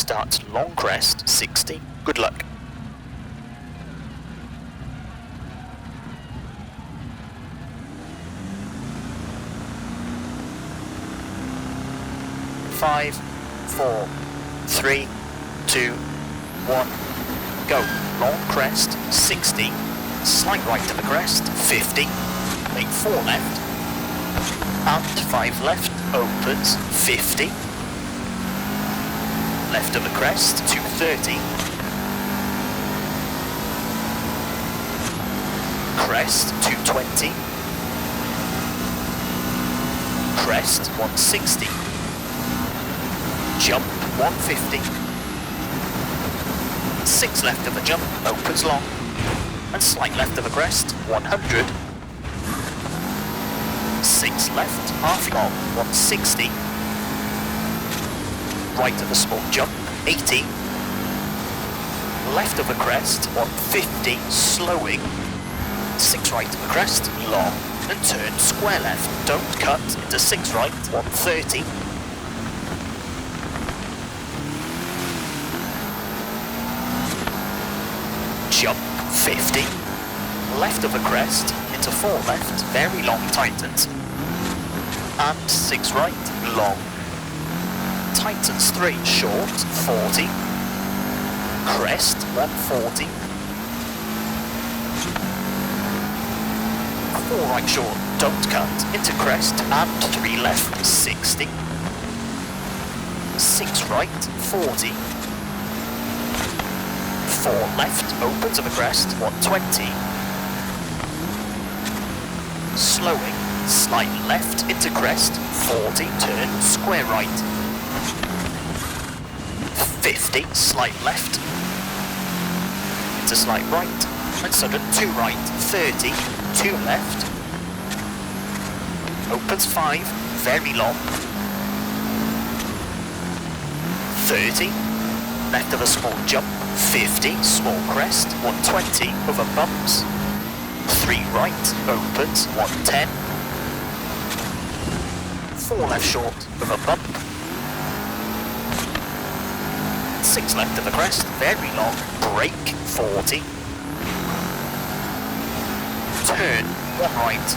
start long crest 60. Good luck. Five, 4, 3, 2, 1, go. Long crest 60. Slight right to the crest 50. Make 4 left. And 5 left. Opens 50. Left of the crest 230. Crest 220. Crest 160. Jump 150. 6 left of the jump, opens long. And slight left of the crest 100. 6 left, half long 160. Right of a small jump 80. Left of the crest 150, slowing. 6 right of the crest, long. And turn square left, don't cut into 6 right 130. Jump 50, left of a crest into 4 left, very long tightens, and 6 right, long, tightens 3 short, 40, crest 140, 4 right short, don't cut, into crest, and 3 left, 60, 6 right, 40, 4 left, open to the crest, 120. Slowing, slight left into crest, 40, turn, square right. 50, slight left. Into slight right, and sudden 2 right, 30, 2 left. Opens 5, very long. 30, left of a small jump. 50, small crest, 120, over bumps, 3 right, opens, 110, 4 left short, over bump, 6 left of the crest, very long, brake, 40, turn, 1 right,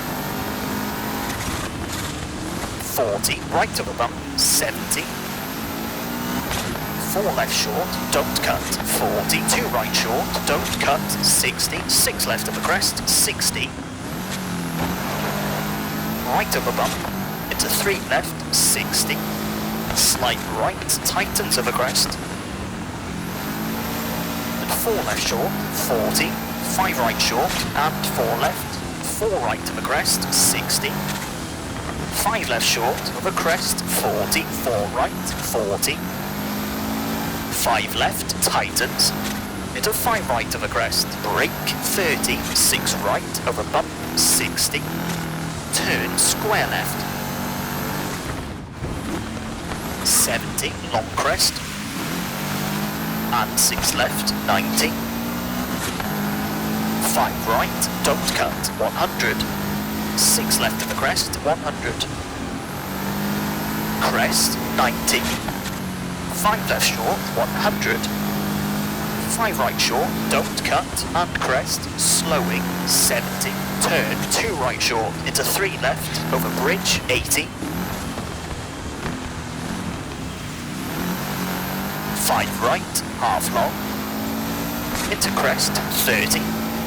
40, right of a bump, 70, 4 left short, don't cut, 40, 2 right short, don't cut, 60, 6 left of the crest, 60, right of a bump, into 3 left, 60, slight right, tightens of a crest, and 4 left short, 40, 5 right short, and 4 left, 4 right of a crest, 60, 5 left short of a crest, 40, 4 right, 40, 5 left, tightens, into 5 right of a crest, brake, 30, 6 right over bump, 60, turn square left, 70, long crest, and 6 left, 90, 5 right, don't cut, 100, 6 left of the crest, 100, crest, 90, 5 left short, 100, 5 right short, don't cut, and crest, slowing, 70, turn, 2 right short, into 3 left, over bridge, 80, 5 right, half long, into crest, 30,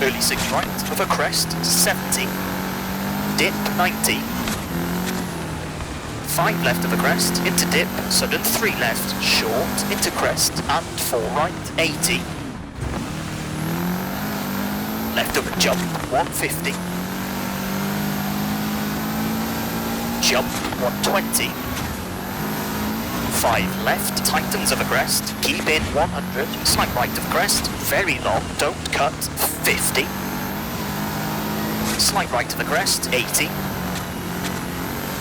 early 6 right, over crest, 70, dip, 90, 5 left of the crest, into dip, sudden 3 left, short, into crest, and 4 right, 80. Left of a jump, 150. Jump, 120. 5 left, tightens of a crest, keep in 100, slight right of crest, very long, don't cut, 50. Slight right to the crest, 80.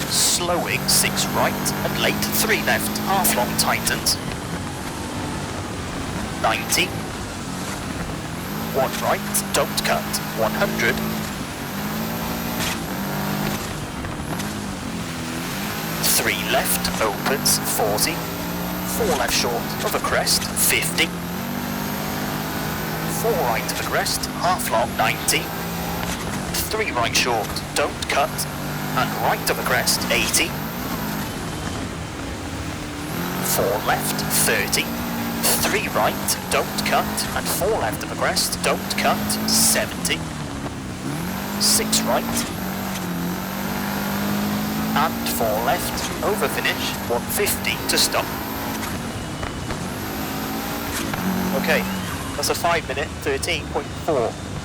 Slowing, 6 right, and late, 3 left, half long tightens. 90. 1 right, don't cut, 100. 3 left, opens, 40. 4 left short of a crest, 50. 4 right of a crest, half long, 90. 3 right short, don't cut, and right of a crest, 80. 4 left, 30. 3 right, don't cut, and 4 left of a crest, don't cut, 70. 6 right, and 4 left, over finish, 150 to stop. Okay, that's a 5 minute 13.4.